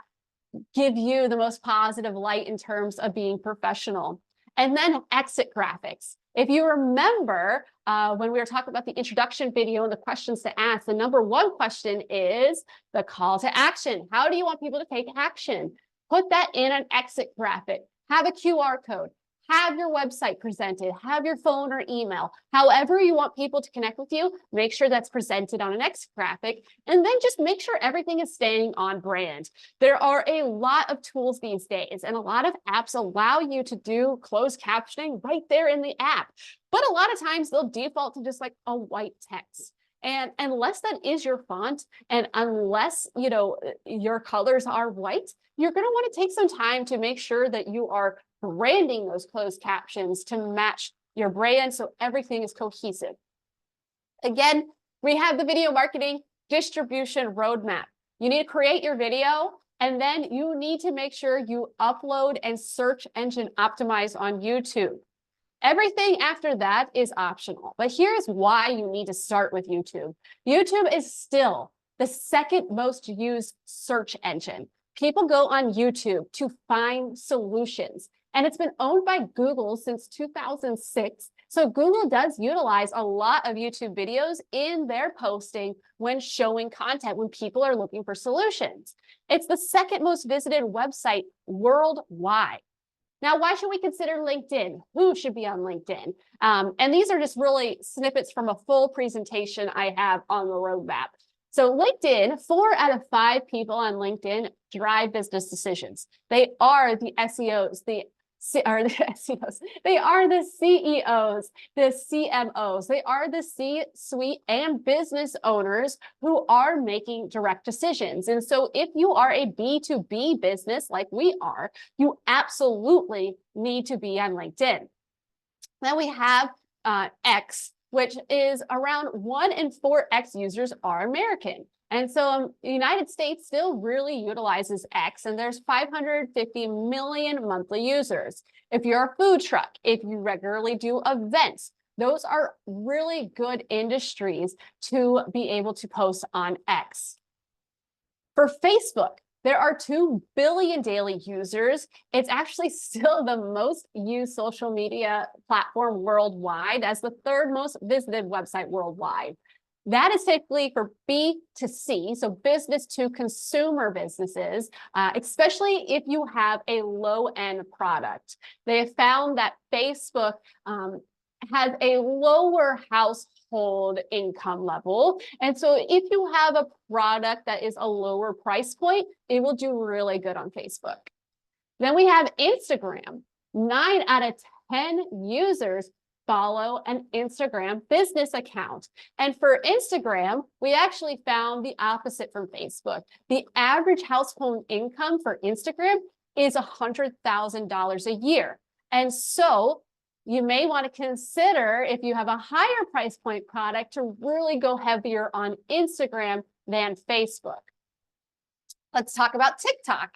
give you the most positive light in terms of being professional. And then exit graphics. If you remember when we were talking about the introduction video and the questions to ask, the number one question is the call to action. How do you want people to take action? Put that in an exit graphic. Have a QR code. Have your website presented, have your phone or email, however you want people to connect with you, make sure that's presented on an exit graphic, and then just make sure everything is staying on brand. There are a lot of tools these days, and a lot of apps allow you to do closed captioning right there in the app. But a lot of times they'll default to just like a white text. And unless that is your font, and unless your colors are white, you're going to want to take some time to make sure that you are branding those closed captions to match your brand so everything is cohesive. Again, we have the video marketing distribution roadmap. You need to create your video, and then you need to make sure you upload and search engine optimize on YouTube. Everything after that is optional, but here's why you need to start with YouTube. YouTube is still the second most used search engine. People go on YouTube to find solutions, and it's been owned by Google since 2006. So Google does utilize a lot of YouTube videos in their posting when showing content, when people are looking for solutions. It's the second most visited website worldwide. Now, why should we consider LinkedIn? Who should be on LinkedIn? And these are just really snippets from a full presentation I have on the roadmap. So LinkedIn, 4 out of 5 people on LinkedIn drive business decisions. They are the SEOs, they are the CEOs, the CMOs, they are the C-suite and business owners who are making direct decisions. And so if you are a B2B business like we are, you absolutely need to be on LinkedIn. Then we have X, which is around 1 in 4 X users are American. And so the United States still really utilizes X, and there's 550 million monthly users. If you're a food truck, if you regularly do events, those are really good industries to be able to post on X. For Facebook, there are 2 billion daily users. It's actually still the most used social media platform worldwide, as the 3rd most visited website worldwide. That is typically for B2C, so business to consumer businesses, especially if you have a low-end product. They have found that Facebook has a lower household income level. And so if you have a product that is a lower price point, it will do really good on Facebook. Then we have Instagram. 9 out of 10 users follow an Instagram business account. And for Instagram, we actually found the opposite from Facebook. The average household income for Instagram is $100,000 a year. And so you may want to consider, if you have a higher price point product, to really go heavier on Instagram than Facebook. Let's talk about TikTok.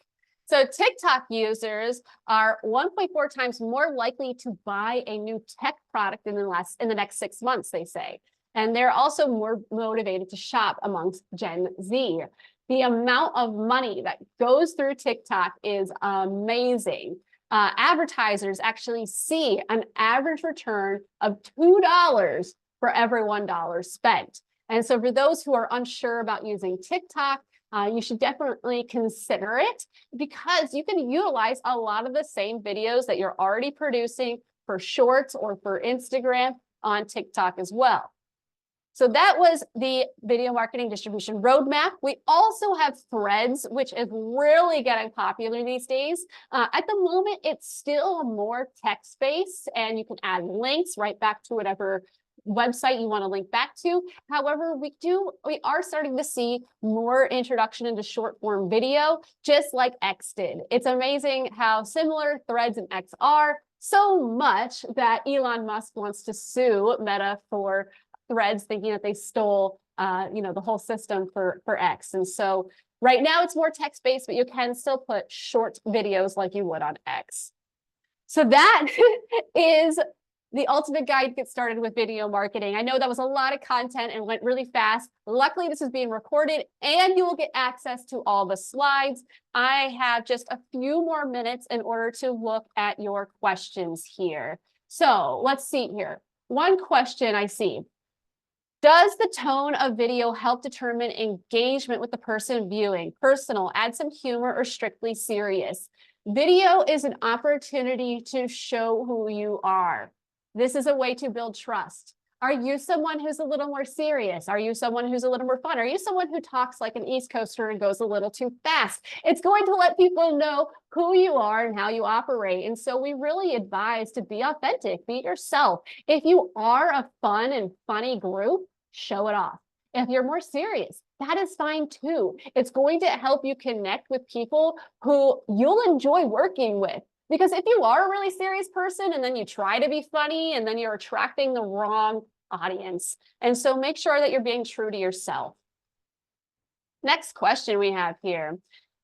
So TikTok users are 1.4 times more likely to buy a new tech product in the next 6 months, they say. And they're also more motivated to shop amongst Gen Z. The amount of money that goes through TikTok is amazing. Advertisers actually see an average return of $2 for every $1 spent. And so for those who are unsure about using TikTok, you should definitely consider it, because you can utilize a lot of the same videos that you're already producing for Shorts or for Instagram on TikTok as well. So that was the video marketing distribution roadmap. We also have Threads, which is really getting popular these days. At the moment, it's still more text-based, and you can add links right back to whatever website you want to link back to. However, we are starting to see more introduction into short form video, just like X did. It's amazing how similar Threads and X are, so much that Elon Musk wants to sue Meta for Threads, thinking that they stole the whole system for X. And so right now it's more text-based, but you can still put short videos like you would on X. So that is the ultimate guide to get started with video marketing. I know that was a lot of content and went really fast. Luckily, this is being recorded and you will get access to all the slides. I have just a few more minutes in order to look at your questions here. So let's see here. One question I see. Does the tone of video help determine engagement with the person viewing? Personal, add some humor, or strictly serious? Video is an opportunity to show who you are. This is a way to build trust. Are you someone who's a little more serious? Are you someone who's a little more fun? Are you someone who talks like an East Coaster and goes a little too fast? It's going to let people know who you are and how you operate. And so we really advise to be authentic, be yourself. If you are a fun and funny group, show it off. If you're more serious, that is fine too. It's going to help you connect with people who you'll enjoy working with. Because if you are a really serious person and then you try to be funny, and then you're attracting the wrong audience. And so make sure that you're being true to yourself. Next question we have here.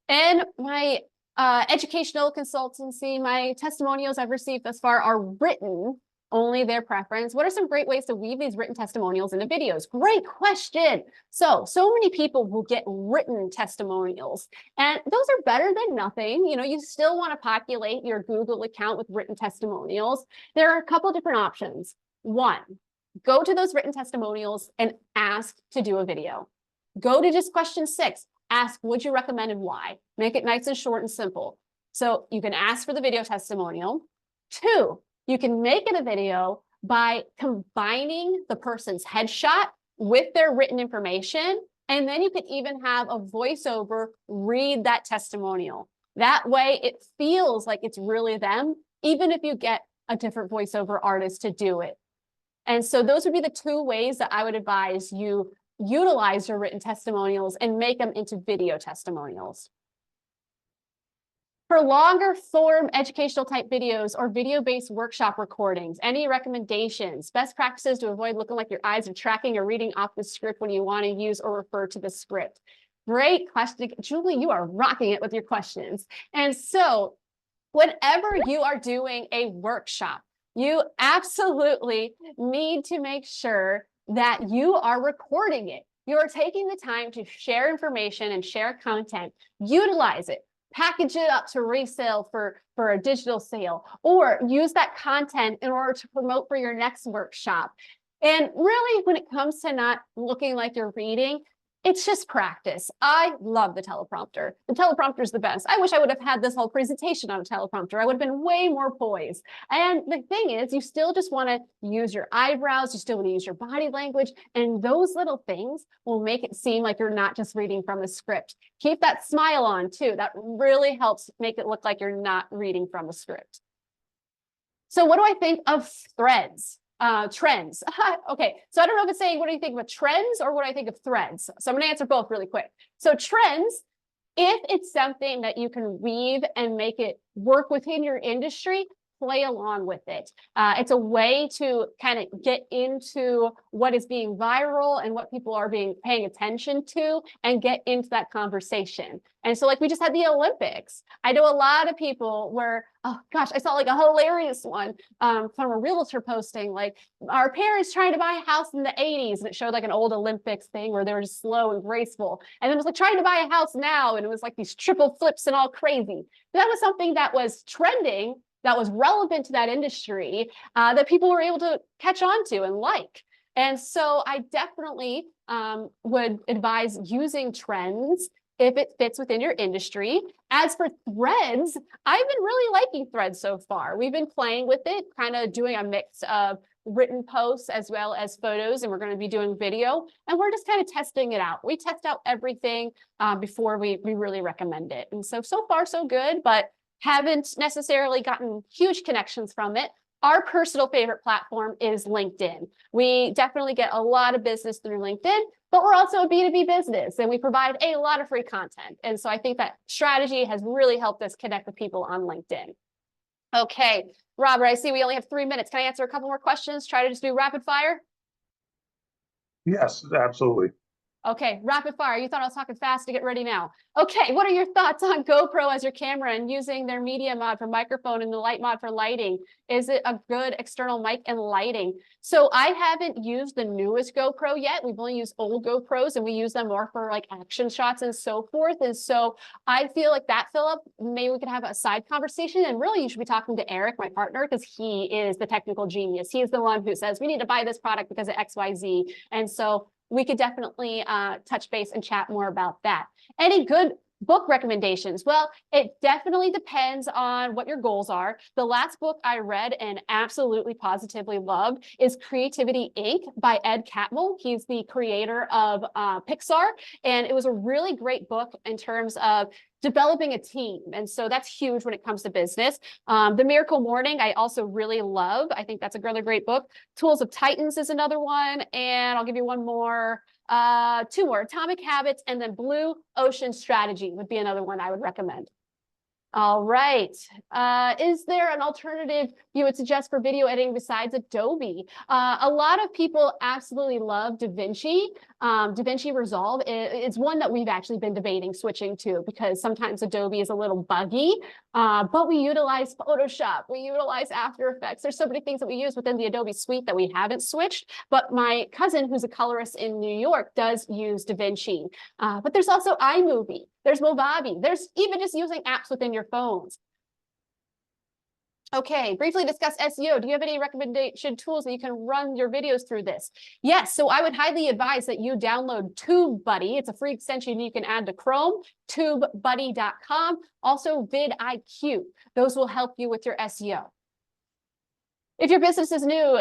In my educational consultancy, my testimonials I've received thus far are written, only their preference. What are some great ways to weave these written testimonials into videos? Great question. So many people will get written testimonials, and those are better than nothing. You still want to populate your Google account with written testimonials. There are a couple different options. One, go to those written testimonials and ask to do a video. Go to just question 6, ask, would you recommend and why? Make it nice and short and simple. So you can ask for the video testimonial. 2, you can make it a video by combining the person's headshot with their written information. And then you could even have a voiceover read that testimonial. That way it feels like it's really them, even if you get a different voiceover artist to do it. And so those would be the 2 ways that I would advise you utilize your written testimonials and make them into video testimonials. For longer form educational type videos or video-based workshop recordings, any recommendations, best practices to avoid looking like your eyes are tracking or reading off the script when you want to use or refer to the script? Great question. Julie, you are rocking it with your questions. And so whenever you are doing a workshop, you absolutely need to make sure that you are recording it. You are taking the time to share information and share content, utilize it. Package it up to resale for a digital sale, or use that content in order to promote for your next workshop. And really, when it comes to not looking like you're reading, it's just practice. I love the teleprompter. The teleprompter is the best. I wish I would have had this whole presentation on a teleprompter. I would have been way more poised. And the thing is, you still just want to use your eyebrows. You still want to use your body language. And those little things will make it seem like you're not just reading from a script. Keep that smile on too. That really helps make it look like you're not reading from a script. So what do I think of Threads? Trends. Okay, so I don't know if it's saying what do you think about trends or what do I think of Threads. So I'm going to answer both really quick. So trends, if it's something that you can weave and make it work within your industry, play along with it. It's a way to kind of get into what is being viral and what people are paying attention to and get into that conversation. And so like we just had the Olympics. I know a lot of people were, oh gosh, I saw like a hilarious one from a realtor posting, like our parents trying to buy a house in the 80s, and it showed like an old Olympics thing where they were just slow and graceful. And it was like trying to buy a house now, and it was like these triple flips and all crazy. That was something that was trending, that was relevant to that industry, that people were able to catch on to and like. And so I definitely would advise using trends if it fits within your industry. As for threads, I've been really liking threads so far. We've been playing with it, kind of doing a mix of written posts as well as photos, and we're going to be doing video, and we're just kind of testing it out. We test out everything before we really recommend it. And so far so good, but haven't necessarily gotten huge connections from it. Our personal favorite platform is LinkedIn. We definitely get a lot of business through LinkedIn, but we're also a B2B business, and we provide a lot of free content. And so I think that strategy has really helped us connect with people on LinkedIn. Okay, Robert, I see we only have 3 minutes. Can I answer a couple more questions? Try to just do rapid fire? Yes, absolutely. Okay, rapid fire. You thought I was talking fast to get ready now. Okay, what are your thoughts on GoPro as your camera and using their media mod for microphone and the light mod for lighting? Is it a good external mic and lighting? So I haven't used the newest GoPro yet. We've only used old GoPros, and we use them more for like action shots and so forth. And so I feel like that, Philip, maybe we could have a side conversation, and really you should be talking to Eric, my partner, because he is the technical genius. He is the one who says, we need to buy this product because of XYZ. And so we could definitely touch base and chat more about that. Any good book recommendations? Well, it definitely depends on what your goals are. The last book I read and absolutely positively loved is Creativity Inc. by Ed Catmull. He's the creator of Pixar, and it was a really great book in terms of developing a team. And so that's huge when it comes to business. The Miracle Morning, I also really love. I think that's a really great book. Tools of Titans is another one. And I'll give you one more, two more, Atomic Habits, and then Blue Ocean Strategy would be another one I would recommend. All right. Is there an alternative you would suggest for video editing besides Adobe? A lot of people absolutely love DaVinci. DaVinci Resolve is one that we've actually been debating switching to, because sometimes Adobe is a little buggy, but we utilize Photoshop, we utilize After Effects. There's so many things that we use within the Adobe suite that we haven't switched, but my cousin, who's a colorist in New York, does use DaVinci. But there's also iMovie, there's Movavi, there's even just using apps within your phones. Okay, briefly discuss SEO. Do you have any recommendation tools that you can run your videos through this? Yes, so I would highly advise that you download TubeBuddy. It's a free extension you can add to Chrome, tubebuddy.com, also vidIQ. Those will help you with your SEO. If your business is new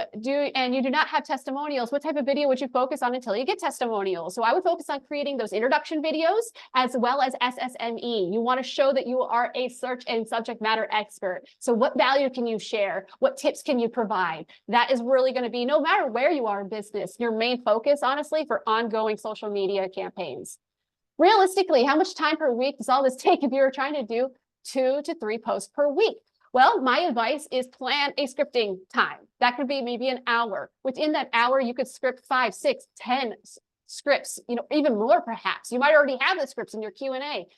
and you do not have testimonials, what type of video would you focus on until you get testimonials? So I would focus on creating those introduction videos as well as SSME. You want to show that you are a search and subject matter expert. So what value can you share? What tips can you provide? That is really going to be, no matter where you are in business, your main focus, honestly, for ongoing social media campaigns. Realistically, how much time per week does all this take if you're trying to do 2 to 3 posts per week? Well, my advice is plan a scripting time. That could be maybe an hour. Within that hour, you could script 5, 6, 10 scripts, even more perhaps. You might already have the scripts in your Q&A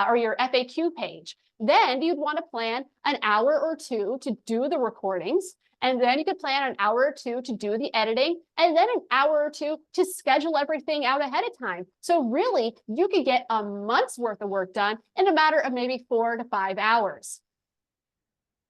or your FAQ page. Then you'd want to plan an hour or 2 to do the recordings. And then you could plan an hour or 2 to do the editing, and then an hour or 2 to schedule everything out ahead of time. So really, you could get a month's worth of work done in a matter of maybe 4 to 5 hours.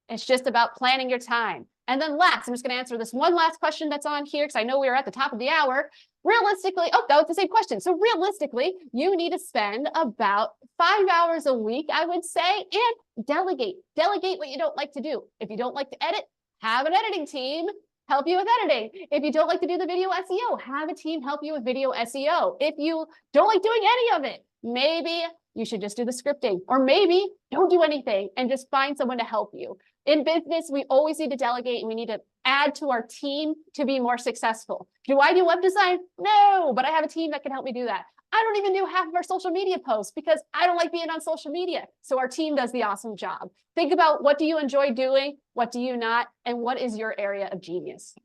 It's just about planning your time. And then last, I'm just going to answer this one last question that's on here, because I know we are at the top of the hour. Realistically, oh, that was the same question. So realistically, you need to spend about 5 hours a week, I would say, and delegate. Delegate what you don't like to do. If you don't like to edit, have an editing team help you with editing. If you don't like to do the video SEO, have a team help you with video SEO. If you don't like doing any of it, maybe you should just do the scripting, or maybe don't do anything and just find someone to help you. In business, we always need to delegate, and we need to add to our team to be more successful. Do I do web design? No, but I have a team that can help me do that. I don't even do half of our social media posts because I don't like being on social media. So our team does the awesome job. Think about, what do you enjoy doing? What do you not? And what is your area of genius?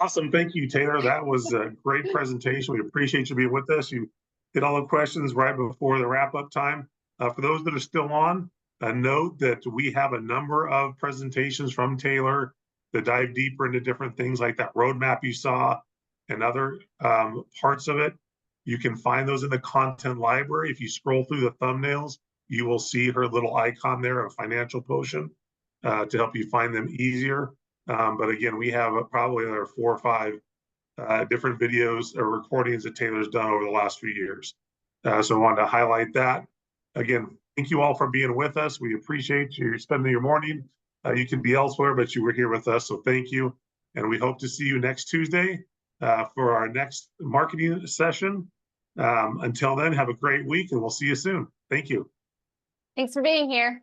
Awesome. Thank you, Taylor. That was a great presentation. We appreciate you being with us. You hit all the questions right before the wrap-up time. For those that are still on, note that we have a number of presentations from Taylor that dive deeper into different things like that roadmap you saw and other parts of it. You can find those in the content library. If you scroll through the thumbnails, you will see her little icon there of Financial Potion to help you find them easier. But again, we have probably another 4 or 5 different videos or recordings that Taylor's done over the last few years. So I wanted to highlight that. Again, thank you all for being with us. We appreciate you spending your morning. You can be elsewhere, but you were here with us, so thank you. And we hope to see you next Tuesday for our next marketing session. Until then, have a great week, and we'll see you soon. Thank you. Thanks for being here.